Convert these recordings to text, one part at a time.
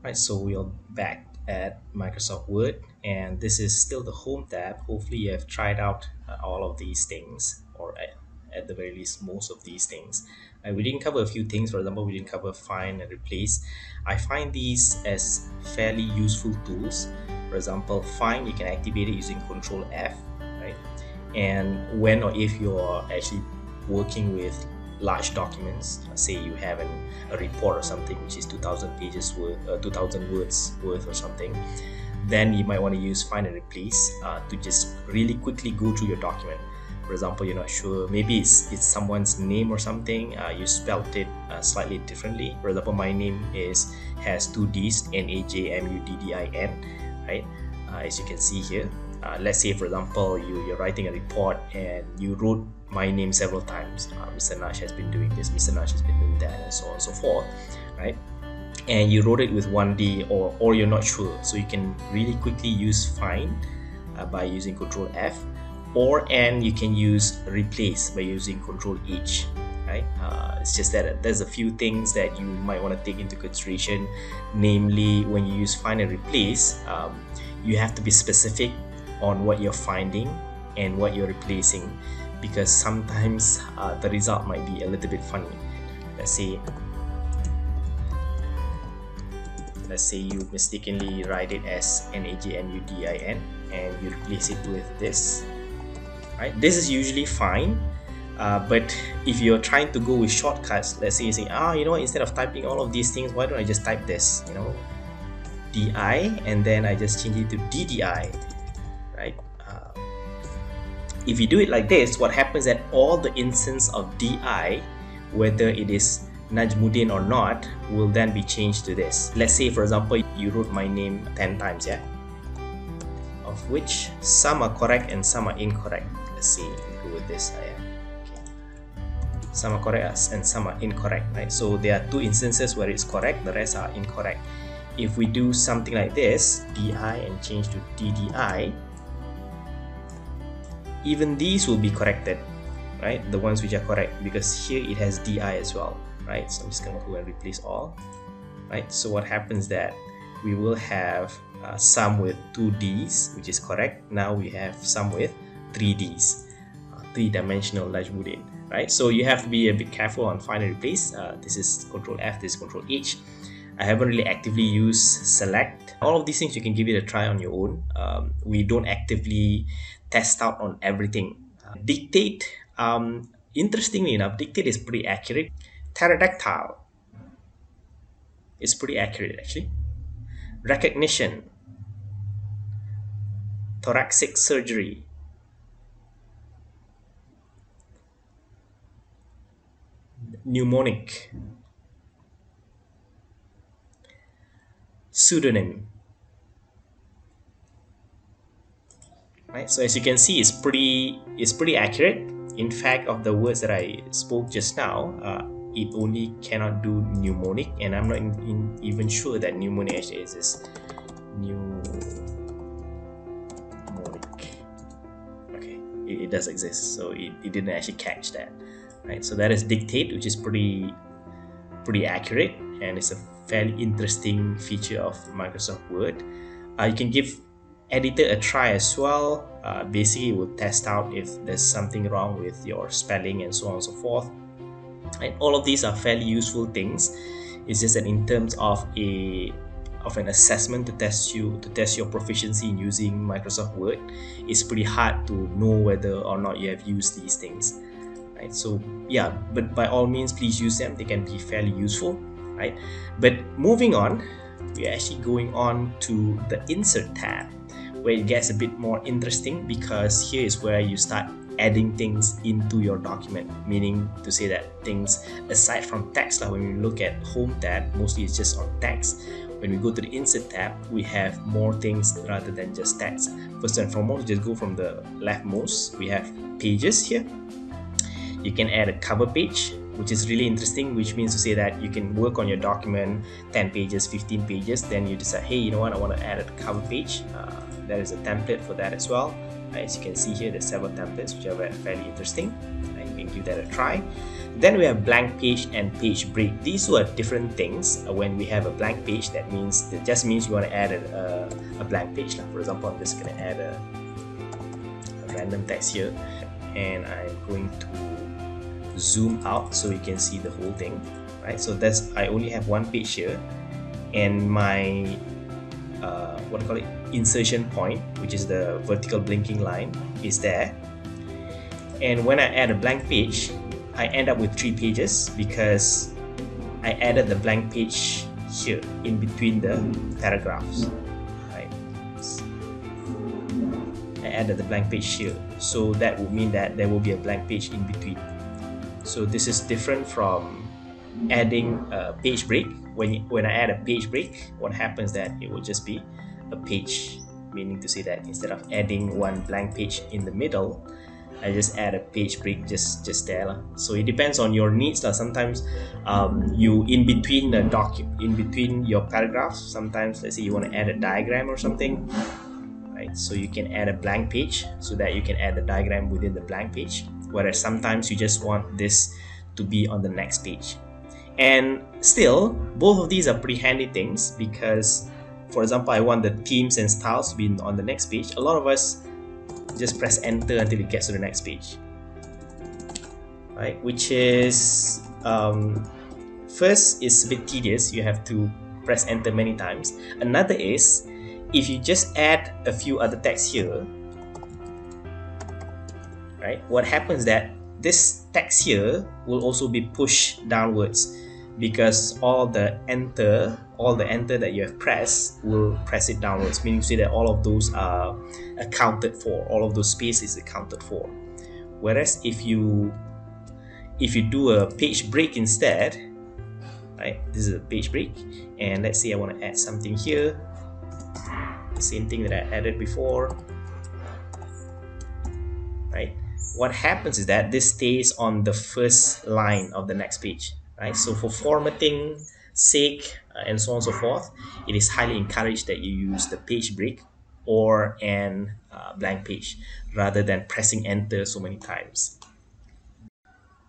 Right, so we are back at Microsoft Word, and this is still the Home tab. Hopefully, you have tried out all of these things, or at the very least, most of these things. We didn't cover a few things. For example, we didn't cover find and replace. I find these as fairly useful tools. For example, find, you can activate it using Control F, right? And when or if you're actually working with large documents, say you have a report or something which is 2000 pages worth, 2000 words worth or something, then you might want to use find and replace to just really quickly go through your document. For example, you're not sure, maybe it's someone's name or something, you spelled it slightly differently. For example, my name has two D's, Najamuddin, right? As you can see here. Let's say, for example, you're writing a report and you wrote my name several times. Mr. Nash has been doing this, Mr. Nash has been doing that, and so on and so forth, right? And you wrote it with one D, or you're not sure, so you can really quickly use find by using Control F, and you can use replace by using Control H, right? It's just that there's a few things that you might want to take into consideration, namely when you use find and replace, you have to be specific on what you're finding and what you're replacing, because sometimes the result might be a little bit funny. Let's say you mistakenly write it as Najamuddin and you replace it with this, right? This is usually fine, but if you're trying to go with shortcuts, let's say you say, you know what, instead of typing all of these things, why don't I just type this, you know, DI, and then I just change it to DDI, right? If you do it like this, what happens that all the instance of DI, whether it is Najmuddin or not, will then be changed to this. Let's say, for example, you wrote my name 10 times, yeah? Of which some are correct and some are incorrect. Let's see, go with this. Okay. Some are correct and some are incorrect, right? So there are two instances where it's correct, the rest are incorrect. If we do something like this, DI and change to DDI, even these will be corrected, right? The ones which are correct, because here it has DI as well, right? So I'm just going to go and replace all, right? So what happens that we will have some with 2 Ds, which is correct. Now we have some with 3 Ds, three-dimensional Najmuddin, right? So you have to be a bit careful on find and replace. This is Control F, this is Control H. I haven't really actively used select. All of these things you can give it a try on your own. We don't actively test out on everything. Dictate, interestingly enough, dictate is pretty accurate. Pterodactyl is pretty accurate actually. Recognition, thoracic surgery, mnemonic, pseudonym, right? So as you can see, it's pretty accurate. In fact, of the words that I spoke just now, it only cannot do mnemonic, and I'm not even sure that mnemonic actually exists. Mnemonic, okay, it does exist, so it didn't actually catch that, right? So that is dictate, which is pretty accurate, and it's a fairly interesting feature of Microsoft Word. You can give editor a try as well. Basically, it will test out if there's something wrong with your spelling and so on and so forth. And all of these are fairly useful things. It's just that in terms of an assessment to test your proficiency in using Microsoft Word, it's pretty hard to know whether or not you have used these things, right? So yeah, but by all means, please use them. They can be fairly useful, right? But moving on, we're actually going on to the Insert tab, where it gets a bit more interesting, because here is where you start adding things into your document, meaning to say that things aside from text, like when we look at Home tab, mostly it's just on text. When we go to the Insert tab, we have more things rather than just text. First and foremost, just go from the leftmost, we have pages here. You can add a cover page, which is really interesting, which means to say that you can work on your document 10 pages, 15 pages, then you decide, hey, you know what, I want to add a cover page. There is a template for that as well. As you can see here, there's several templates which are fairly interesting. You can give that a try. Then we have blank page and page break. These two are different things. When we have a blank page, that just means you want to add a blank page. For example, I'm just going to add a random text here, and I'm going to zoom out so you can see the whole thing. Right? So I only have one page here, and my insertion point, which is the vertical blinking line, is there. And when I add a blank page, I end up with 3 pages because I added the blank page here in between the paragraphs. Right? I added the blank page here, so that would mean that there will be a blank page in between. So this is different from adding a page break. When I add a page break, what happens that it will just be a page, meaning to say that instead of adding one blank page in the middle, I just add a page break just there. So it depends on your needs. Sometimes you in between your paragraphs, sometimes let's say you want to add a diagram or something, right? So you can add a blank page so that you can add the diagram within the blank page, whereas sometimes you just want this to be on the next page. And still, both of these are pretty handy things because, for example, I want the themes and styles to be on the next page. A lot of us just press enter until it gets to the next page, right? Which is first, it's a bit tedious. You have to press enter many times. Another is if you just add a few other text here, right? What happens that this text here will also be pushed downwards because all the enter that you have pressed will press it downwards, meaning to say that all of those are accounted for, all of those spaces accounted for. Whereas if you do a page break instead, right? This is a page break, and let's say I want to add something here, the same thing that I added before, right? What happens is that this stays on the first line of the next page, right? So for formatting sake and so on and so forth, it is highly encouraged that you use the page break or an blank page rather than pressing enter so many times.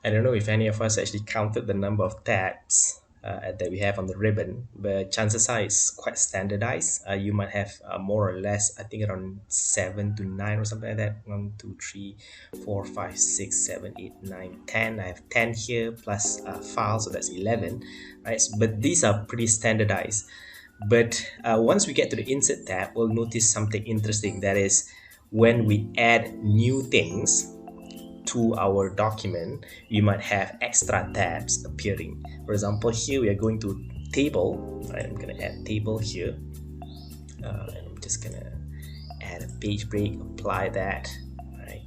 I don't know if any of us actually counted the number of tabs that we have on the ribbon, but chances are it's quite standardized. You might have more or less, I think around 7 to 9 or something like that. 1, 2, 3, 4, 5, 6, 7, 8, 9, 10. I have 10 here plus file, so that's 11, right? But these are pretty standardized. But once we get to the insert tab, we'll notice something interesting. That is, when we add new things to our document, we might have extra tabs appearing. For example, here we are going to table, right? I'm going to add table here, and I'm just going to add a page break, apply that, right?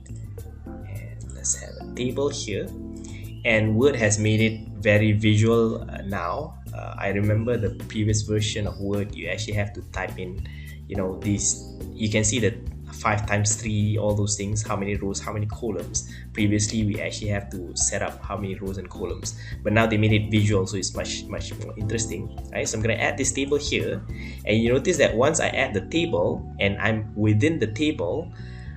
And let's have a table here. And Word has made it very visual now. I remember the previous version of Word, you actually have to type in, these, you can see that 5 times 3, all those things, how many rows, how many columns. Previously, we actually have to set up how many rows and columns, but now they made it visual, so it's much more interesting, right? So I'm going to add this table here, and you notice that once I add the table and I'm within the table,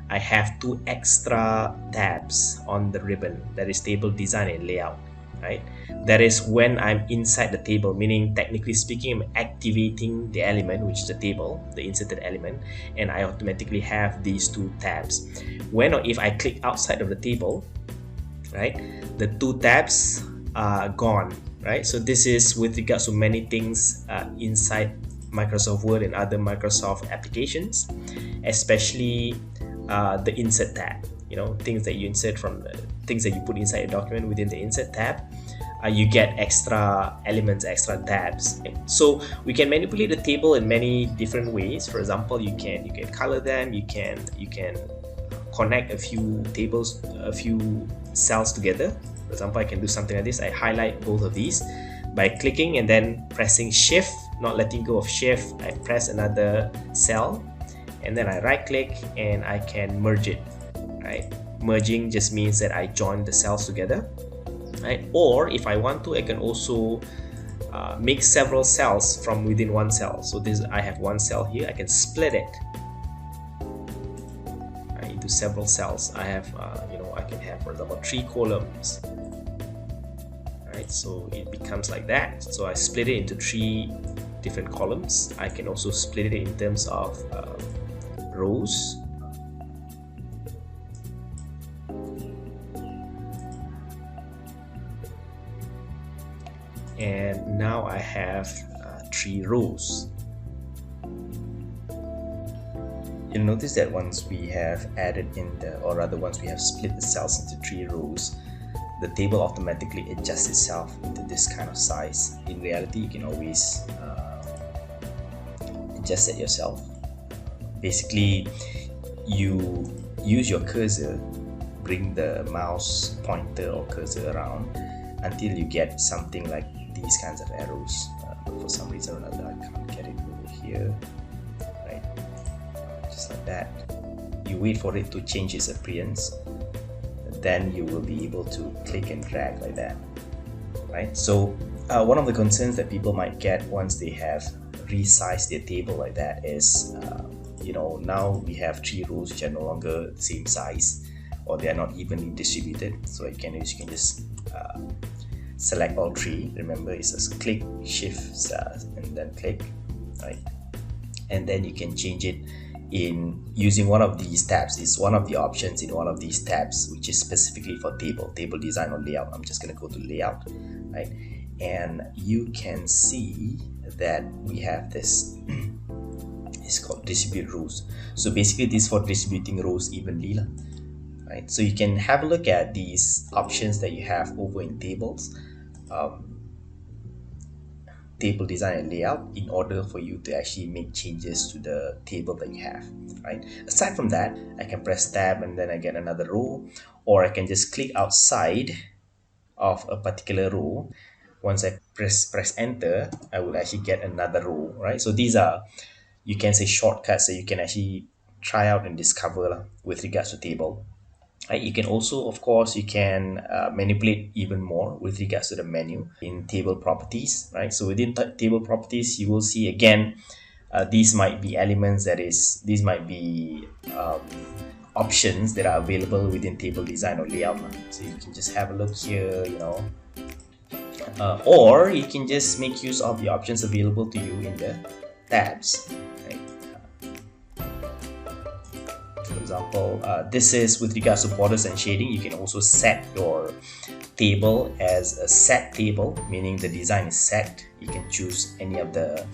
I have 2 extra tabs on the ribbon, that is table design and layout, right? That is when I'm inside the table, meaning technically speaking, I'm activating the element, which is the table, the inserted element, and I automatically have these 2 tabs. When or if I click outside of the table, right, the 2 tabs are gone, right? So this is with regards to many things inside Microsoft Word and other Microsoft applications, especially the insert tab. Things that you insert things that you put inside a document within the insert tab, you get extra elements, extra tabs. So we can manipulate the table in many different ways. For example, you can color them, you can connect a few tables, a few cells together. For example, I can do something like this. I highlight both of these by clicking and then pressing shift, not letting go of shift. I press another cell and then I right click and I can merge it, right? Merging just means that I join the cells together, right? Or if I want to, I can also make several cells from within one cell. So I have one cell here, I can split it into several cells. I have, I can have, for example, 3 columns. Right, so it becomes like that. So I split it into 3 different columns. I can also split it in terms of rows. And now I have 3 rows. You'll notice that once we have added in the, or rather once we have split the cells into 3 rows, the table automatically adjusts itself into this kind of size. In reality, you can always adjust it yourself. Basically, you use your cursor, bring the mouse pointer or cursor around until you get something like these kinds of arrows. But for some reason or another, I can't get it over here. Right, just like that. You wait for it to change its appearance. Then you will be able to click and drag like that, right? So one of the concerns that people might get once they have resized their table like that is, now we have 3 rows which are no longer the same size, or they are not evenly distributed. So you can just select all 3. Remember, it's just click, shift, and then click, right? And then you can change it in using one of these tabs. Is one of the options in one of these tabs, which is specifically for table design or layout. I'm just going to go to layout, right? And you can see that we have this it's called distribute rows. So basically this is for distributing rows evenly, right? So you can have a look at these options that you have over in tables, table design and layout, in order for you to actually make changes to the table that you have, right? Aside from that, I can press tab and then I get another row, or I can just click outside of a particular row. Once I press enter, I will actually get another row, right? So these are, you can say, shortcuts that you can actually try out and discover with regards to table. Right? You can also, of course, you can manipulate even more with regards to the menu in table properties, right? So within table properties, you will see again, these might be elements, these might be options that are available within table design or layout. So you can just have a look here, or you can just make use of the options available to you in the tabs. Right? For example, this is with regards to borders and shading. You can also set your table as a set table, meaning the design is set. You can choose any of the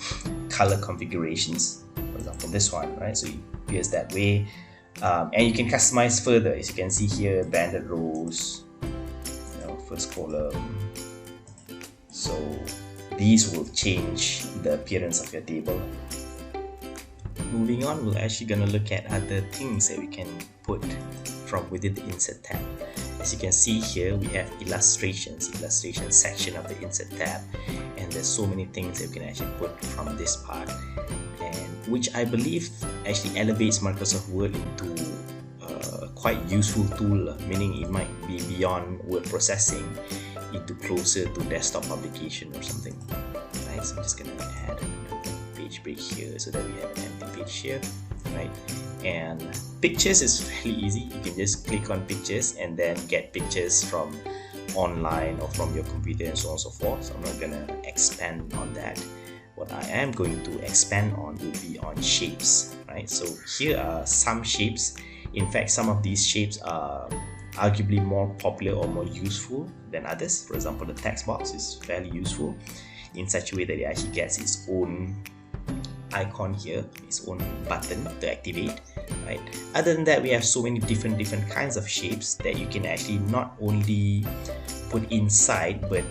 color configurations, for example this one, right? So it appears that way, and you can customize further. As you can see here, banded rows, first column. So these will change the appearance of your table. Moving on, we're actually going to look at other things that we can put from within the insert tab. As you can see here, we have illustration section of the insert tab, and there's so many things that we can actually put from this part, and which I believe actually elevates Microsoft Word into quite useful tool, meaning it might be beyond word processing into closer to desktop publication or something. Right, so I'm just gonna add another page break here so that we have an empty page here, right? And pictures is fairly easy. You can just click on pictures and then get pictures from online or from your computer and so on and so forth. So I'm not gonna expand on that. What I am going to expand on will be on shapes, right? So here are some shapes. In fact, some of these shapes are arguably more popular or more useful than others. For example, the text box is fairly useful in such a way that it actually gets its own icon here, its own button to activate, right? Other than that, we have so many different kinds of shapes that you can actually not only put inside, but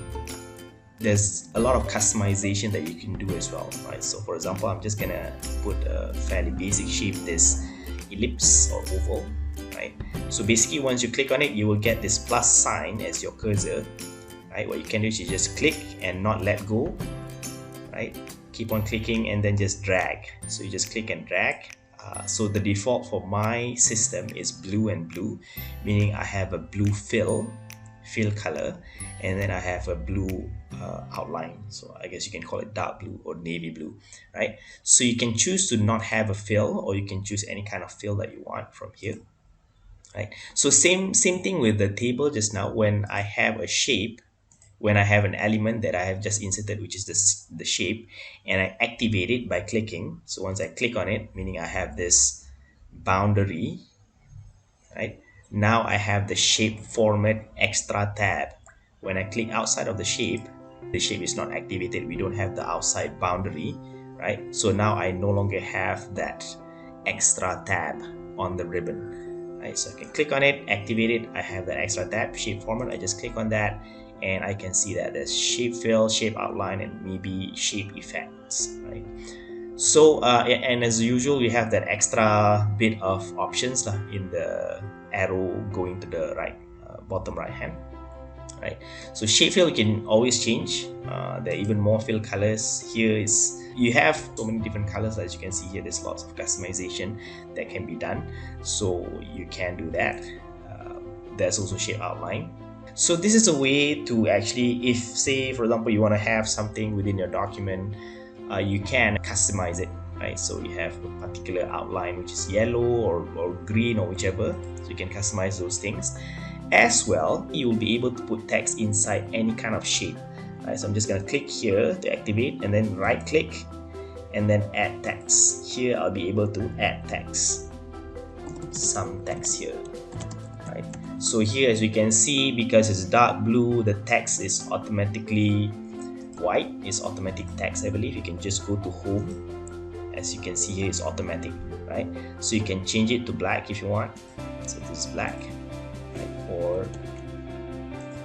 there's a lot of customization that you can do as well, right? So for example, I'm just gonna put a fairly basic shape, this ellipse or oval, right? So basically, once you click on it, you will get this plus sign as your cursor, right? What you can do is you just click and not let go, right? Keep on clicking and then just drag. So you just click and drag. So the default for my system is blue and blue, meaning I have a blue fill color, and then I have a blue outline. So I guess you can call it dark blue or navy blue, right? So you can choose to not have a fill, or you can choose any kind of fill that you want from here. right? So same thing with the table just now. When I have a shape, when I have an element that I have just inserted, which is the shape, and I activate it by clicking. So once I click on it, meaning I have this boundary, right? Now I have the shape format extra tab. When I click outside of the shape is not activated. We don't have the outside boundary, right? So now I no longer have that extra tab on the ribbon, right? So I can click on it, activate it. I have that extra tab, shape format. I just click on that, and I can see that there's shape fill, shape outline, and maybe shape effects, right? So and as usual, we have that extra bit of options in the arrow going to the right, bottom right hand, right? So shape fill you can always change. There are even more fill colors. Here is, you have so many different colors. As you can see here, there's lots of customization that can be done, so you can do that. There's also shape outline. So this is a way to actually, if say for example you want to have something within your document, you can customize it, right? So you have a particular outline which is yellow or green or whichever, so you can customize those things. As well, you will be able to put text inside any kind of shape, right? So I'm just going to click here to activate, and then right click and then add text. Here I'll be able to add text, some text here, right? So here, as you can see, because it's dark blue, the text is automatically white. It's automatic text, I believe. You can just go to home. As you can see here, it's automatic, right? So you can change it to black if you want. So this is black, right? Or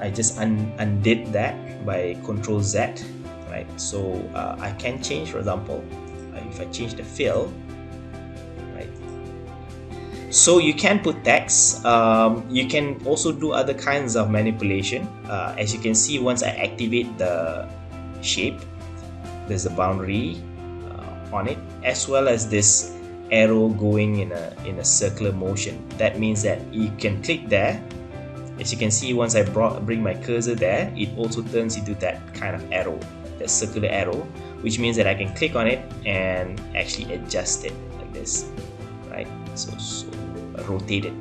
I just undid that by Ctrl Z, right? So I can change, for example, if I change the fill, right? So you can put text. You can also do other kinds of manipulation. As you can see, once I activate the shape, there's a boundary on it, as well as this arrow going in a circular motion. That means that you can click there. As you can see, once I bring my cursor there, it also turns into that kind of arrow, that circular arrow, which means that I can click on it and actually adjust it like this, right? So rotate it.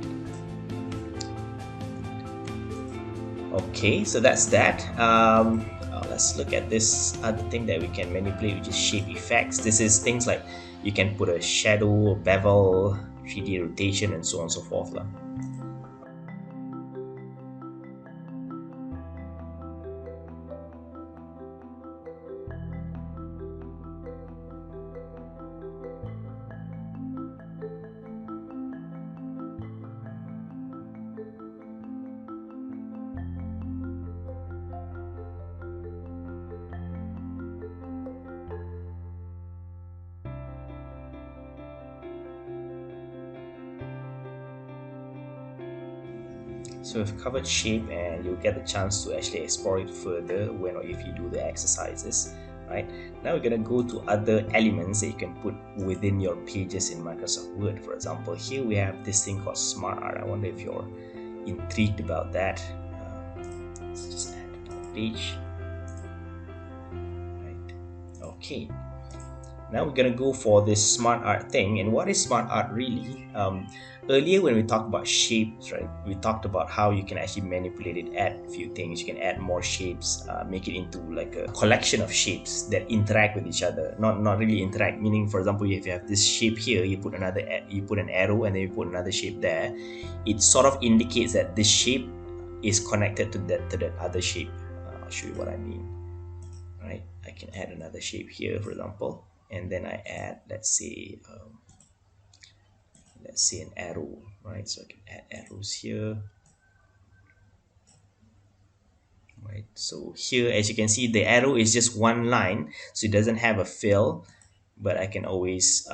Okay, so that's that. Let's look at this other thing that we can manipulate, which is shape effects. This is things like you can put a shadow, bevel, 3D rotation, and so on and so forth. So we've covered shape, and you'll get the chance to actually explore it further when or if you do the exercises, right? Now we're going to go to other elements that you can put within your pages in Microsoft Word. For example, here we have this thing called SmartArt. I wonder if you're intrigued about that. Let's just add another page. Right. Okay. Now we're going to go for this SmartArt thing. And what is SmartArt really? Earlier when we talked about shapes, right, we talked about how you can actually manipulate it, add a few things. You can add more shapes, make it into like a collection of shapes that interact with each other. Not really interact, meaning, for example, if you have this shape here, you put an arrow, and then you put another shape there. It sort of indicates that this shape is connected to that other shape. I'll show you what I mean. Right, I can add another shape here, for example, and then I add, let's say an arrow, right? So I can add arrows here, right? So here, as you can see, the arrow is just one line, so it doesn't have a fill, but I can always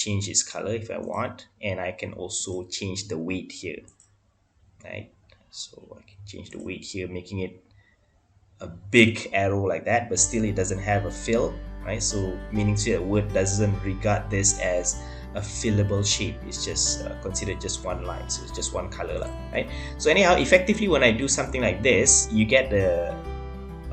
change its color if I want, and I can also change the weight here, right? So I can change the weight here, making it a big arrow like that, but still it doesn't have a fill, right? So meaning that Word doesn't regard this as a fillable shape. It's just considered just one line, so it's just one color, right? So anyhow, effectively, when I do something like this, you get the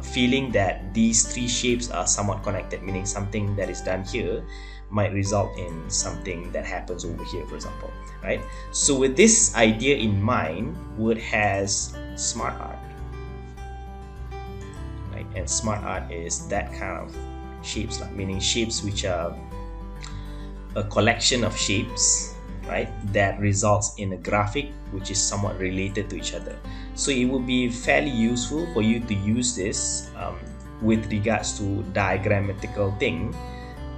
feeling that these three shapes are somewhat connected, meaning something that is done here might result in something that happens over here, for example, right? So with this idea in mind, Word has SmartArt, right? And SmartArt is that kind of shapes, meaning shapes which are a collection of shapes, right, that results in a graphic which is somewhat related to each other. So it would be fairly useful for you to use this with regards to diagrammatical thing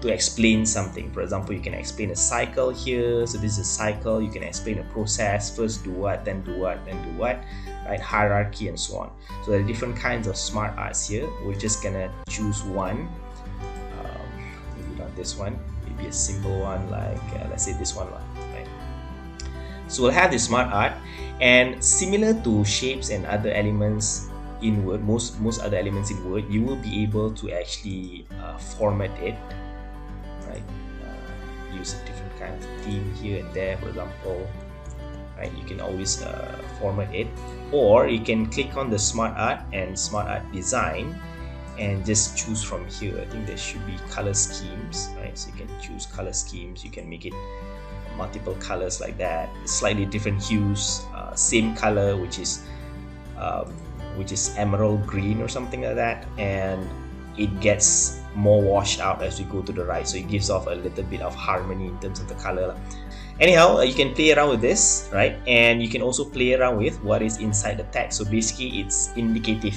to explain something. For example, you can explain a cycle here. So this is a cycle. You can explain a process. First do what, then do what, then do what, right? Hierarchy and so on. So there are different kinds of smart arts here. We're just gonna choose one. Maybe not this one. Maybe a simple one like let's say this one, right? So we'll have the smart art, and similar to shapes and other elements in Word, most other elements in Word, you will be able to actually format it, right? Use a different kind of theme here and there, for example, right? You can always format it, or you can click on the smart art and smart art design and just choose from here. I think there should be color schemes, right? So you can choose color schemes. You can make it multiple colors like that, slightly different hues, same color, which is emerald green or something like that, and it gets more washed out as we go to the right, so it gives off a little bit of harmony in terms of the color. Anyhow, you can play around with this, right? And you can also play around with what is inside the text. So basically it's indicative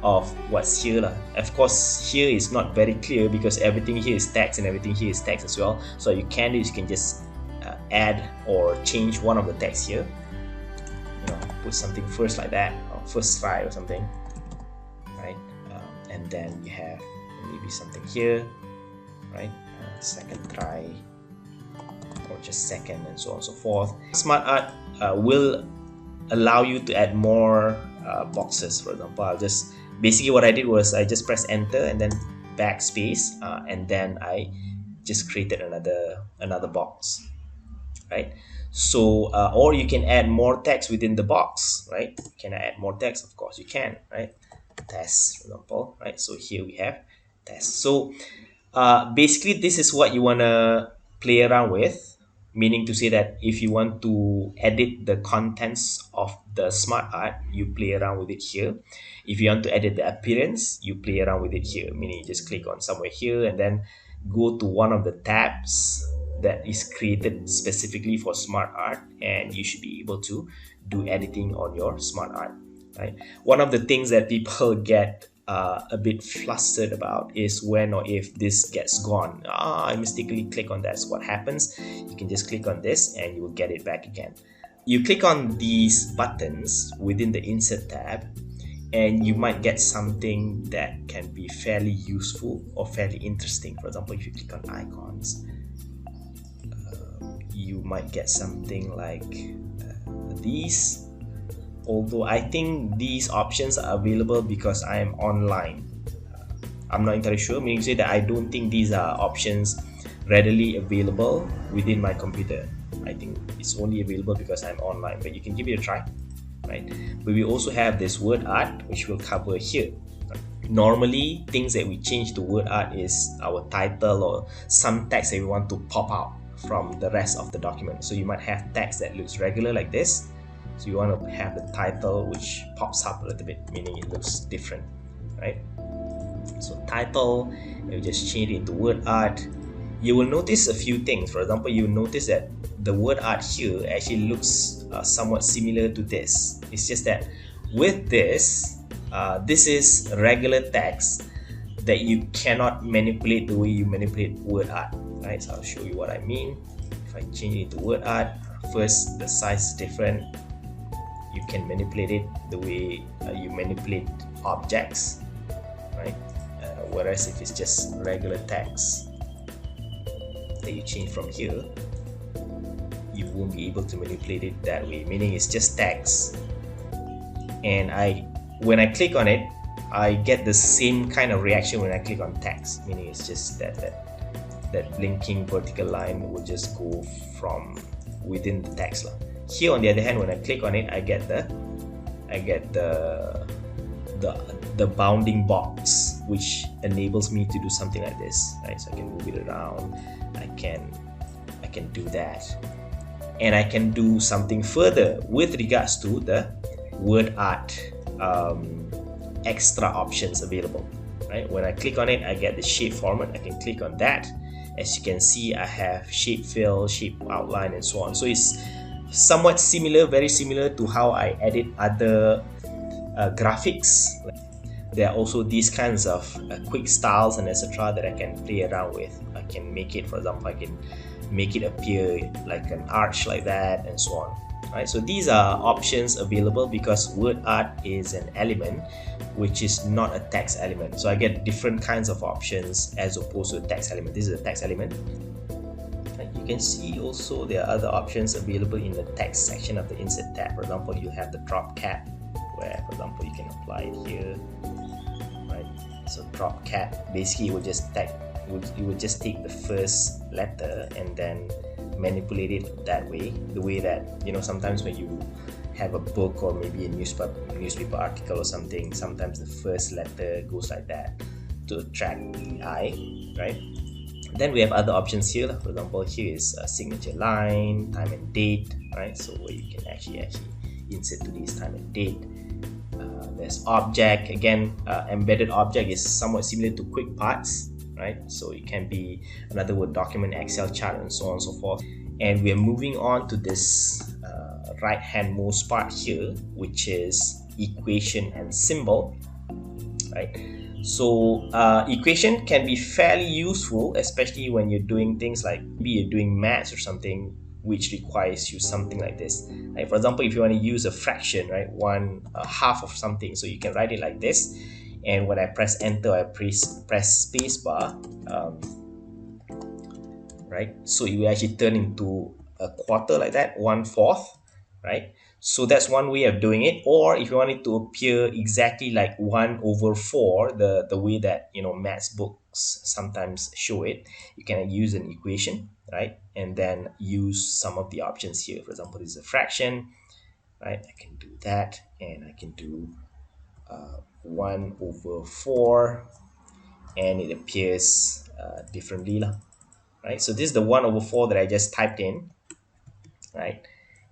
of what's here. Of course, here is not very clear because everything here is text and everything here is text as well. So you can do is you can just add or change one of the text here, put something first like that, or first try or something, right? And then you have maybe something here, right? Second try, or just second, and so on and so forth. SmartArt will allow you to add more boxes. For example, basically what I did was I just press enter and then backspace, and then I just created another box, right? So or you can add more text within the box, right? Can I add more text? Of course you can, right? Test, for example, right? So here we have test. So basically this is what you want to play around with, meaning to say that if you want to edit the contents of the smart art, you play around with it here. If you want to edit the appearance, you play around with it here, meaning you just click on somewhere here and then go to one of the tabs that is created specifically for smart art, and you should be able to do editing on your smart art, right? One of the things that people get a bit flustered about is when or if this gets gone. I mistakenly click on that. So what happens? You can just click on this and you will get it back again. You click on these buttons within the insert tab and you might get something that can be fairly useful or fairly interesting. For example, if you click on icons, you might get something like these. Although I think these options are available because I am online. I'm not entirely sure, meaning to say that I don't think these are options readily available within my computer. I think it's only available because I'm online, but you can give it a try, right? But we also have this WordArt, which we'll cover here. Normally, things that we change to WordArt is our title or some text that we want to pop out from the rest of the document. So you might have text that looks regular like this. So you want to have the title which pops up a little bit, meaning it looks different, right? So title, you just change it into WordArt. You will notice a few things. For example, you will notice that the WordArt here actually looks somewhat similar to this. It's just that with this, this is regular text that you cannot manipulate the way you manipulate WordArt, right? So I'll show you what I mean. If I change it into WordArt, first the size is different. You can manipulate it the way you manipulate objects, right? Whereas if it's just regular text that you change from here, you won't be able to manipulate it that way, meaning it's just text. And when I click on it, I get the same kind of reaction when I click on text, meaning it's just that blinking vertical line will just go from within the text. Here on the other hand, when I click on it, I get the bounding box, which enables me to do something like this, right? So I can move it around, I can do that, and I can do something further with regards to the WordArt extra options available, right? When I click on it, I get the shape format. I can click on that. As you can see, I have shape fill, shape outline, and so on. So it's somewhat similar, very similar to how I edit other graphics. There are also these kinds of quick styles and etc. that I can play around with. I can make it, for example, I can make it appear like an arch like that, and so on. Right, so these are options available because WordArt is an element which is not a text element. So I get different kinds of options as opposed to a text element. This is a text element. Right, you can see also there are other options available in the text section of the Insert tab. For example, you have the drop cap, where, for example, you can apply it here. Right, so drop cap basically it will just take the first letter and then manipulate it that way, the way that, you know, sometimes when you have a book or maybe a newspaper article or something, sometimes the first letter goes like that to attract the eye, right? Then we have other options here. For example, here is a signature line, time and date, right? So where you can actually insert today's time and date. There's object. Again, embedded object is somewhat similar to quick parts, right? So it can be another Word document, Excel chart, and so on and so forth. And we're moving on to this right hand most part here, which is equation and symbol, right? So equation can be fairly useful, especially when you're doing things like maybe you're doing maths or something which requires you something like this. Like for example, if you want to use a fraction, right, half of something, so you can write it like this. And when I press enter, I press space bar, right? So it will actually turn into a quarter like that, 1/4, right? So that's one way of doing it. Or if you want it to appear exactly like 1/4, the way that, you know, maths books sometimes show it, you can use an equation, right? And then use some of the options here. For example, this is a fraction, right? I can do that, and I can do 1/4, and it appears differently lah, right? So this is the 1/4 that I just typed in, right?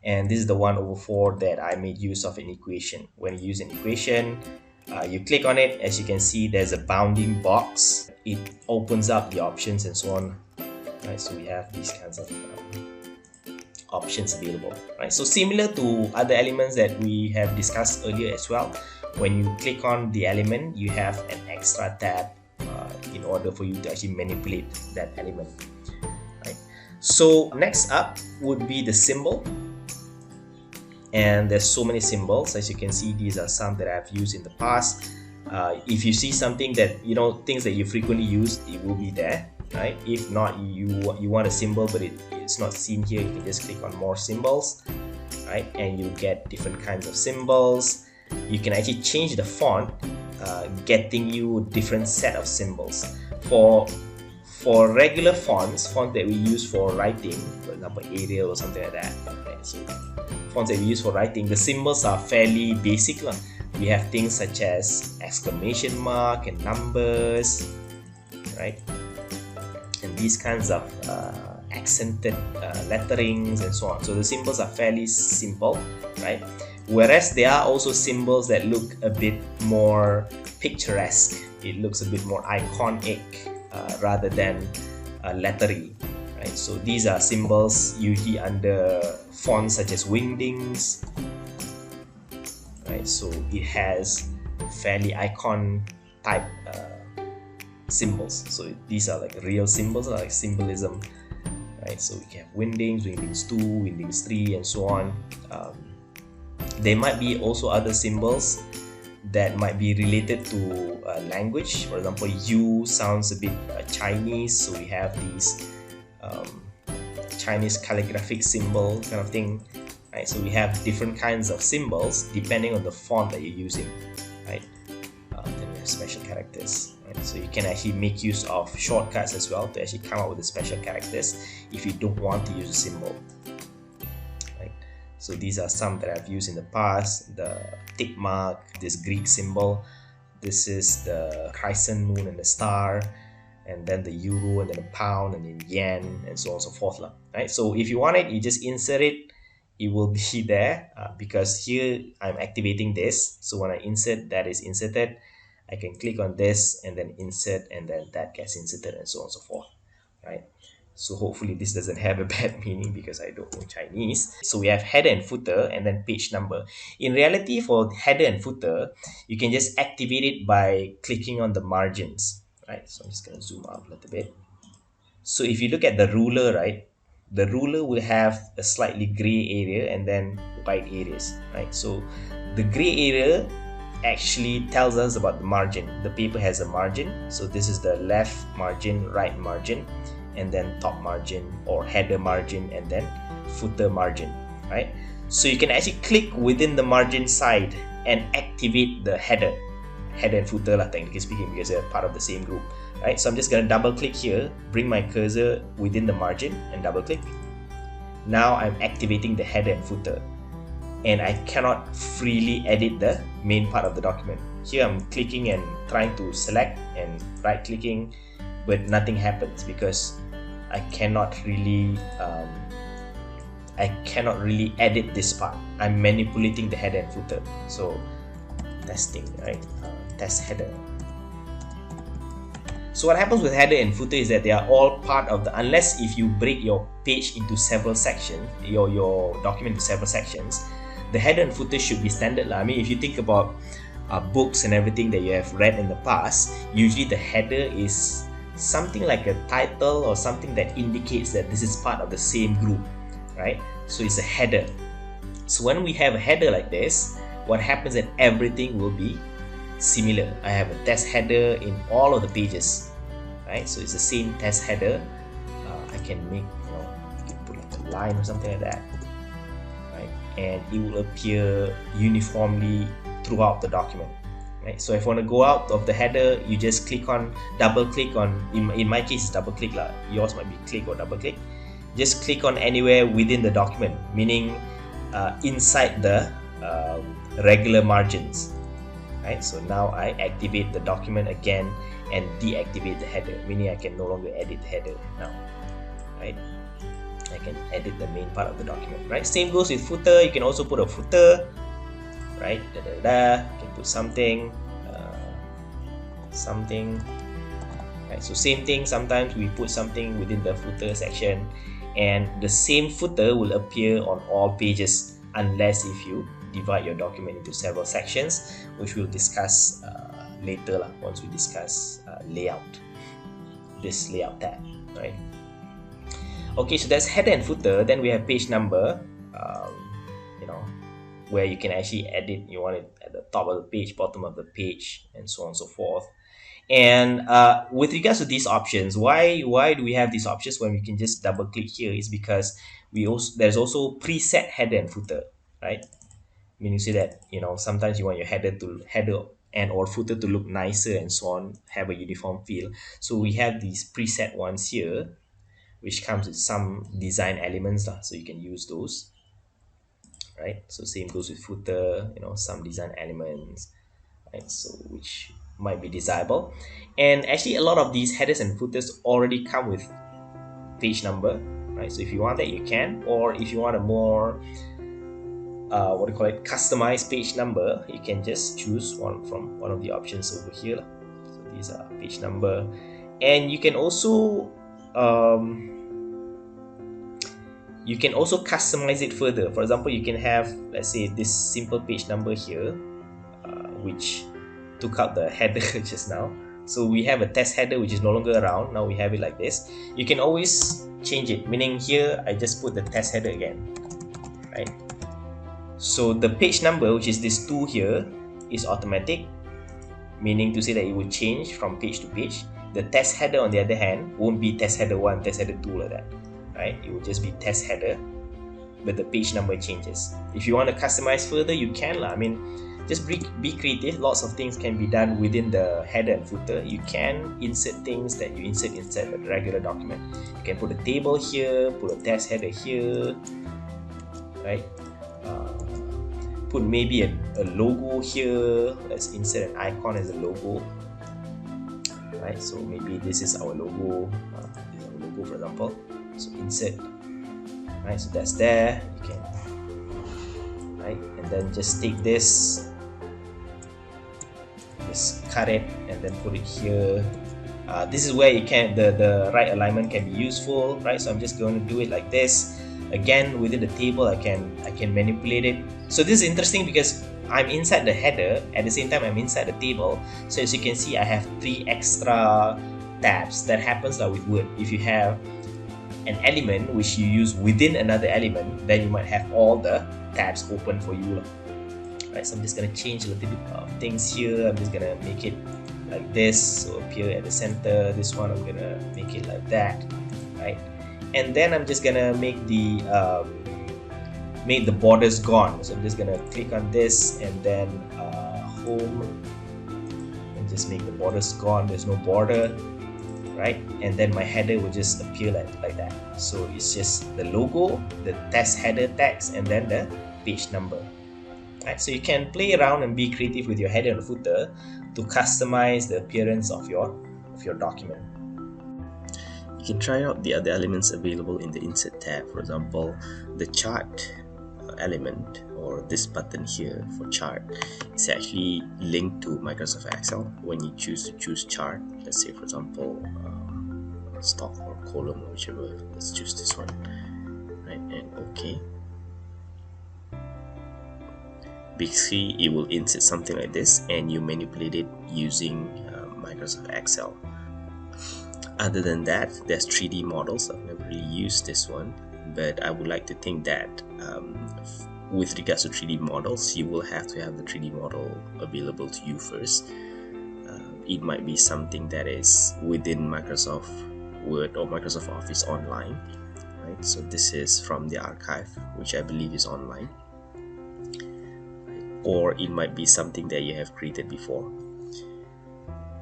And this is the 1/4 that I made use of an equation. When you use an equation, you click on it. As you can see, there's a bounding box. It opens up the options and so on, right? So we have these kinds of options available, right? So similar to other elements that we have discussed earlier as well, when you click on the element, you have an extra tab in order for you to actually manipulate that element, right? So next up would be the symbol, and there's so many symbols. As you can see, these are some that I've used in the past. If you see something that, you know, things that you frequently use, it will be there, right? If not, you want a symbol but it's not seen here, you can just click on more symbols, right? And you get different kinds of symbols. You can actually change the font, getting you a different set of symbols. For regular fonts that we use for writing, for example Arial or something like that, right? So fonts that we use for writing, the symbols are fairly basic. We have things such as exclamation mark and numbers, right? And these kinds of accented letterings and so on. So the symbols are fairly simple, right? Whereas there are also symbols that look a bit more picturesque. It looks a bit more iconic rather than lettery, right? So these are symbols usually under fonts such as Wingdings, right? So it has fairly icon type symbols. So these are like real symbols, like symbolism, right? So we can have Wingdings, Wingdings 2, Wingdings 3, and so on. There might be also other symbols that might be related to language. For example, U sounds a bit Chinese, so we have these Chinese calligraphic symbol kind of thing, right? So we have different kinds of symbols depending on the font that you're using, right? Then we have special characters, right? So you can actually make use of shortcuts as well to actually come up with the special characters if you don't want to use a symbol. So these are some that I've used in the past. The tick mark, this Greek symbol, This is the crescent moon and the star, and then the euro, and then the pound, and then yen, and so on and so forth lah. Right? So if you want it, you just insert it. It will be there because here I'm activating this. So when I insert, that is inserted. I can click on this and then insert, and then that gets inserted, and so on and so forth. Right? So hopefully this doesn't have a bad meaning because I don't know Chinese. So we have header and footer and then page number. In reality, for header and footer, you can just activate it by clicking on the margins. Right? So I'm just going to zoom out a little bit. So if you look at the ruler, right, the ruler will have a slightly gray area and then white areas, right? So the gray area actually tells us about the margin. The paper has a margin. So this is the left margin, right margin, and then top margin or header margin, and then footer margin, right? So you can actually click within the margin side and activate the header and footer lah, technically speaking, because they're part of the same group, right? So I'm just going to double click here, bring my cursor within the margin and double click. Now I'm activating the header and footer, and I cannot freely edit the main part of the document. Here I'm clicking and trying to select and right clicking, but nothing happens because I cannot really edit this part. I'm manipulating the header and footer. So testing, right? Test header. So what happens with header and footer is that they are all part of the, unless if you break your page into several sections, your document into several sections, the header and footer should be standard. I mean, if you think about books and everything that you have read in the past, usually the header is something like a title or something that indicates that this is part of the same group, right? So it's a header. So when we have a header like this, what happens is that everything will be similar. I have a test header in all of the pages, right? So it's the same test header. I can make, I can put like a line or something like that, right? And it will appear uniformly throughout the document, right? So if you want to go out of the header, you just double click on, in my case it's double click lah. Yours might be click or double click. Just click on anywhere within the document, meaning inside the regular margins, right? So now I activate the document again and deactivate the header, meaning I can no longer edit the header now, right? I can edit the main part of the document, right? Same goes with footer. You can also put a footer, right? You can put something, right? So same thing, sometimes we put something within the footer section, and the same footer will appear on all pages unless if you divide your document into several sections, which we'll discuss later once we discuss layout, this layout tab, right? Okay, so that's header and footer. Then we have page number, where you can actually edit. You want it at the top of the page, bottom of the page, and so on and so forth. And with regards to these options, why do we have these options when we can just double click here? Is because there's also preset header and footer, right? Meaning say that sometimes you want your header and or footer to look nicer and so on, have a uniform feel. So we have these preset ones here, which comes with some design elements so you can use those, right? So same goes with footer, some design elements, right? So which might be desirable. And actually a lot of these headers and footers already come with page number, right? So if you want that, you can, or if you want a more customized page number, you can just choose one from one of the options over here. So these are page number, and you can also customize it further. For example, you can have, let's say, this simple page number here, which took out the header just now. So we have a test header which is no longer around. Now we have it like this. You can always change it, meaning here I just put the test header again, right? So the page number, which is this 2 here, is automatic, meaning to say that it will change from page to page. The test header, on the other hand, won't be test header 1, test header 2 like that, right? It will just be test header, but the page number changes. If you want to customize further, you can. I mean, just be creative. Lots of things can be done within the header and footer. You can insert things that you insert inside the regular document. You can put a table here, put a test header here, right? put maybe a logo here. Let's insert an icon as a logo, right? So maybe this is our logo, this is our logo, for example. So insert, right? So that's there. You can, right? And then just take this, just cut it, and then put it here. This is where you can the right alignment can be useful, right? So I'm just going to do it like this. Again, within the table, I can manipulate it. So this is interesting because I'm inside the header, at the same time I'm inside the table. So as you can see, I have 3 extra tabs. That happens with Word. If you have an element which you use within another element, then you might have all the tabs open for you. Right, so I'm just gonna change a little bit of things here. I'm just gonna make it like this, so appear at the center. This one I'm gonna make it like that, right? And then I'm just gonna make the borders gone. So I'm just gonna click on this and then home, and just make the borders gone. There's no border, right? And then my header will just appear like that. So it's just the logo, the test header text, and then the page number. Right? So you can play around and be creative with your header and footer to customize the appearance of your document. You can try out the other elements available in the Insert tab. For example, the chart element, or this button here for chart, is actually linked to Microsoft Excel. When you choose chart, let's say for example stock or column or whichever, let's choose this one, right? And OK. Basically, it will insert something like this, and you manipulate it using Microsoft Excel. Other than that, there's 3D models. I've never really used this one, but I would like to think that with regards to 3D models, you will have to have the 3D model available to you first. It might be something that is within Microsoft Word or Microsoft Office Online, right? So this is from the archive, which I believe is online. Or it might be something that you have created before.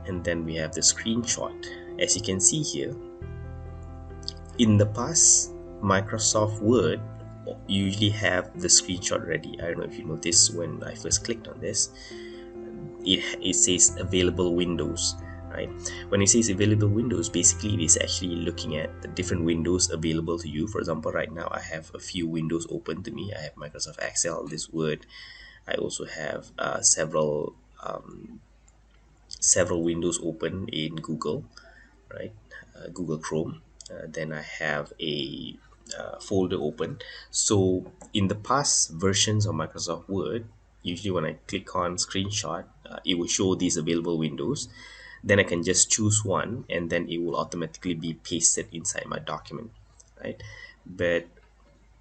And then we have the screenshot. As you can see here, in the past, Microsoft Word usually have the screenshot ready. I don't know if you noticed when I first clicked on this, it says available windows, right? When it says available windows, basically it is actually looking at the different windows available to you. For example, right now I have a few windows open to me. I have Microsoft Excel, this Word. I also have several windows open in Google, right? Google Chrome. Then I have a folder open. So in the past versions of Microsoft Word, usually when I click on screenshot, it will show these available windows. Then I can just choose one, and then it will automatically be pasted inside my document, right? But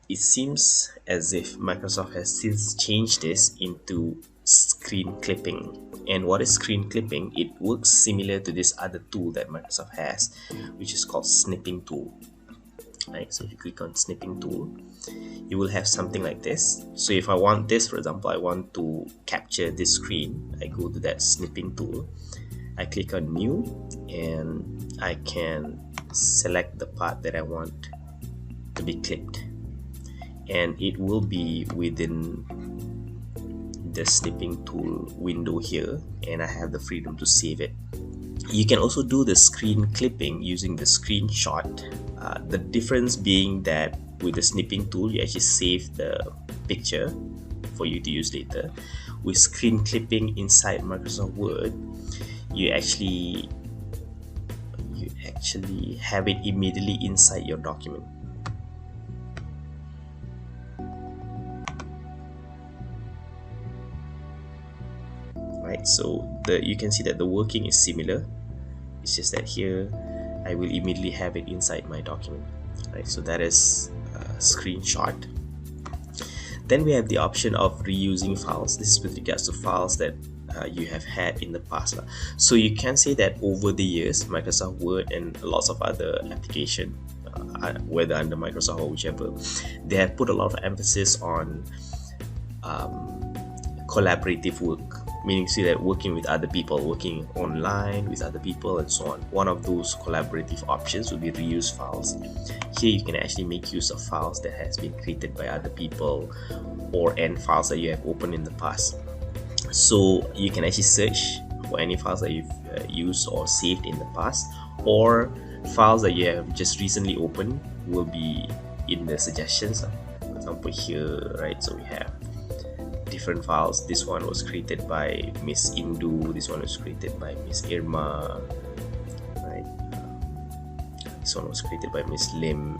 it seems as if Microsoft has since changed this into screen clipping. And what is screen clipping? It works similar to this other tool that Microsoft has, which is called snipping tool, right? So if you click on snipping tool, you will have something like this. So if I want this, for example, I want to capture this screen, I go to that snipping tool, I click on new, and I can select the part that I want to be clipped, and it will be within the snipping tool window here, and I have the freedom to save it. You can also do the screen clipping using the screenshot. The difference being that with the snipping tool, you actually save the picture for you to use later. With screen clipping inside Microsoft Word, you actually have it immediately inside your document. Right, so you can see that the working is similar. It's just that here I will immediately have it inside my document, right? So that is a screenshot. Then we have the option of reusing files. This is with regards to files that you have had in the past. So you can say that over the years, Microsoft Word and lots of other applications, whether under Microsoft or whichever, they have put a lot of emphasis on collaborative work. meaning see that working with other people, working online with other people and so on. One of those collaborative options would be reuse files. Here you can actually make use of files that has been created by other people or files that you have opened in the past. So you can actually search for any files that you've used or saved in the past, or files that you have just recently opened will be in the suggestions. For example here, right, so we have different files. This one was created by Miss Indu, this one was created by Miss Irma, right, this one was created by Miss Lim,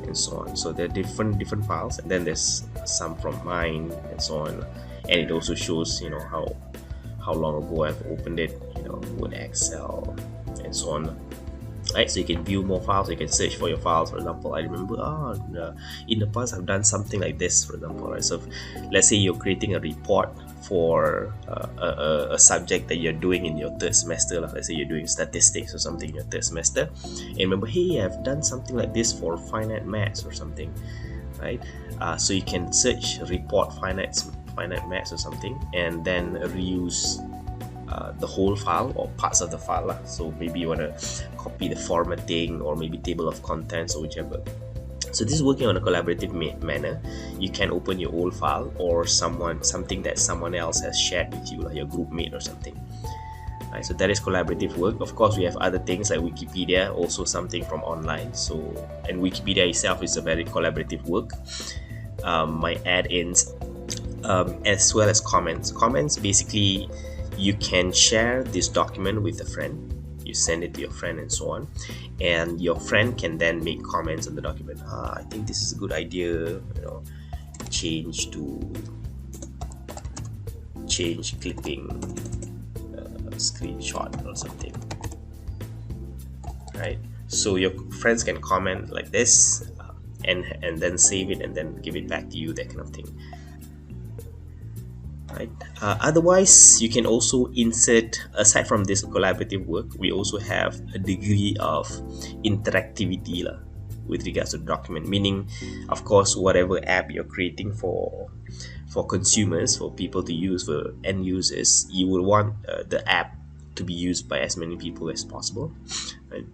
and so on. So there are different files, and then there's some from mine and so on, and it also shows, you know, how long ago I've opened it, you know, Word, Excel, and so on. Right, so you can view more files, you can search for your files. For example, I remember in the past I've done something like this, for example, right? So let's say you're creating a report for a subject that you're doing in your third semester. Let's say you're doing statistics or something in your third semester, and remember, hey, I've done something like this for finite maths or something, right? So you can search report finite maths or something, and then reuse the whole file or parts of the file. So maybe you want to copy the formatting or maybe table of contents or whichever. So this is working on a collaborative manner. You can open your old file or something that someone else has shared with you, like your group mate or something. Right, so that is collaborative work. Of course, we have other things like Wikipedia, also something from online. So, and Wikipedia itself is a very collaborative work. My add-ins, as well as comments. Comments, basically, you can share this document with a friend. You send it to your friend and so on, and your friend can then make comments on the document. I think this is a good idea, you know, change clipping screenshot or something, right? So your friends can comment like this, and then save it and then give it back to you, that kind of thing. Right. Otherwise, you can also insert, aside from this collaborative work, we also have a degree of interactivity with regards to the document, meaning, of course, whatever app you're creating for consumers, for people to use, for end users, you will want the app to be used by as many people as possible, right?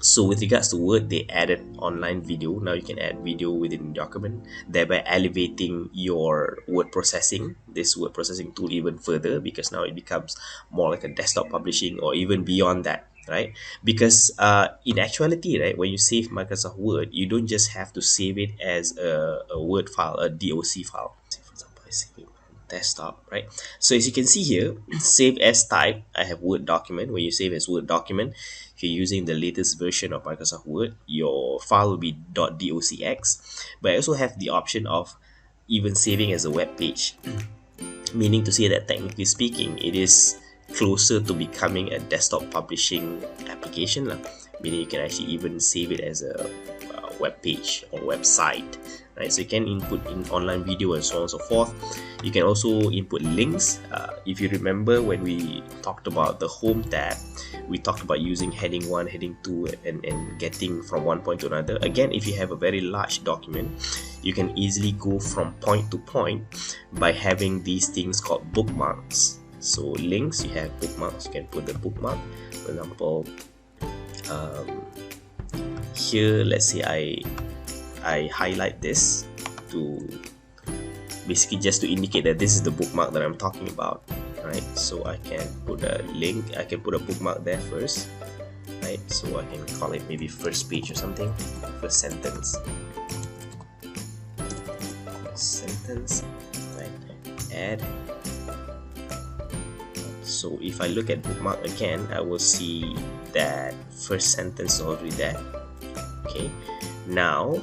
So with regards to Word, they added online video. Now you can add video within the document, thereby elevating your word processing, this word processing tool, even further, because now it becomes more like a desktop publishing or even beyond that, right? Because in actuality, right, when you save Microsoft Word, you don't just have to save it as a Word file, a DOC file. For example, I save it on desktop, right? So as you can see here, save as type, I have Word document. When you save as Word document, if you're using the latest version of Microsoft Word, your file will be .docx, but I also have the option of even saving as a web page, meaning to say that technically speaking, it is closer to becoming a desktop publishing application, meaning you can actually even save it as a web page or website, right? So you can input in online video and so on and so forth. You can also input links. If you remember when we talked about the home tab, we talked about using heading 1, heading 2 and getting from one point to another. Again, if you have a very large document, you can easily go from point to point by having these things called bookmarks. So links, you have bookmarks. You can put the bookmark, for example, here, let's say I highlight this to basically just to indicate that this is the bookmark that I'm talking about, right? So I can put a link, I can put a bookmark there first, right? So I can call it maybe first page or something, first sentence, right? Add. So if I look at bookmark again, I will see that first sentence already there. Okay, now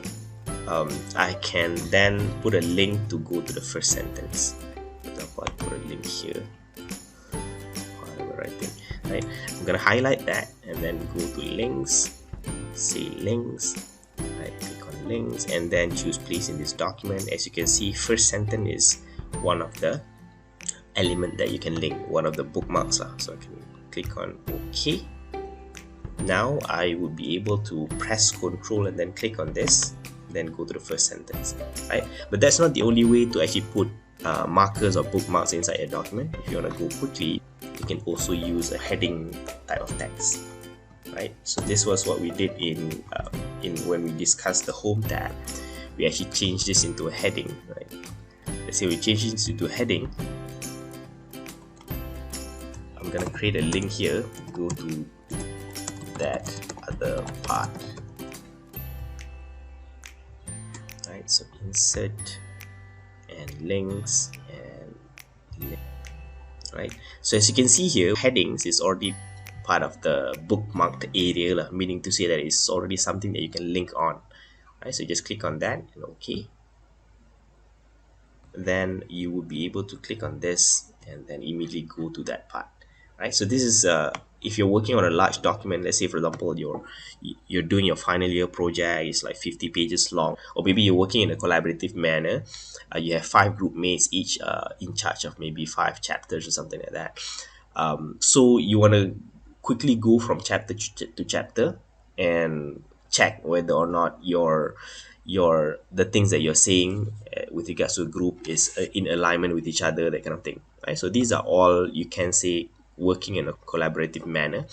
I can then put a link to go to the first sentence. For example, I put a link here. Right? I'm gonna highlight that and then go to links, say links, right? Click on links and then choose place in this document. As you can see, first sentence is one of the element that you can link, one of the bookmarks. So I can click on OK. Now I would be able to press Ctrl and then click on this, then go to the first sentence, right? But that's not the only way to actually put markers or bookmarks inside your document. If you want to go quickly, you can also use a heading type of text, right? So this was what we did in when we discussed the home tab. We actually changed this into a heading, right? Let's say we change this into a heading. I'm gonna create a link here. Go to that other part, right? So insert and links and link, right? So as you can see here, headings is already part of the bookmarked area, meaning to say that it's already something that you can link on, right? So just click on that and OK. Then you will be able to click on this and then immediately go to that part, right? So this is if you're working on a large document, let's say for example you're doing your final year project, it's like 50 pages long, or maybe you're working in a collaborative manner, you have 5 group mates, each in charge of maybe 5 chapters or something like that. So you want to quickly go from chapter to chapter and check whether or not the things that you're saying with regards to a group is in alignment with each other, that kind of thing, right? So these are all, you can say, working in a collaborative manner,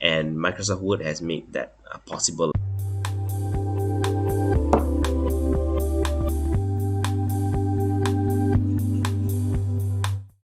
and Microsoft Word has made that possible.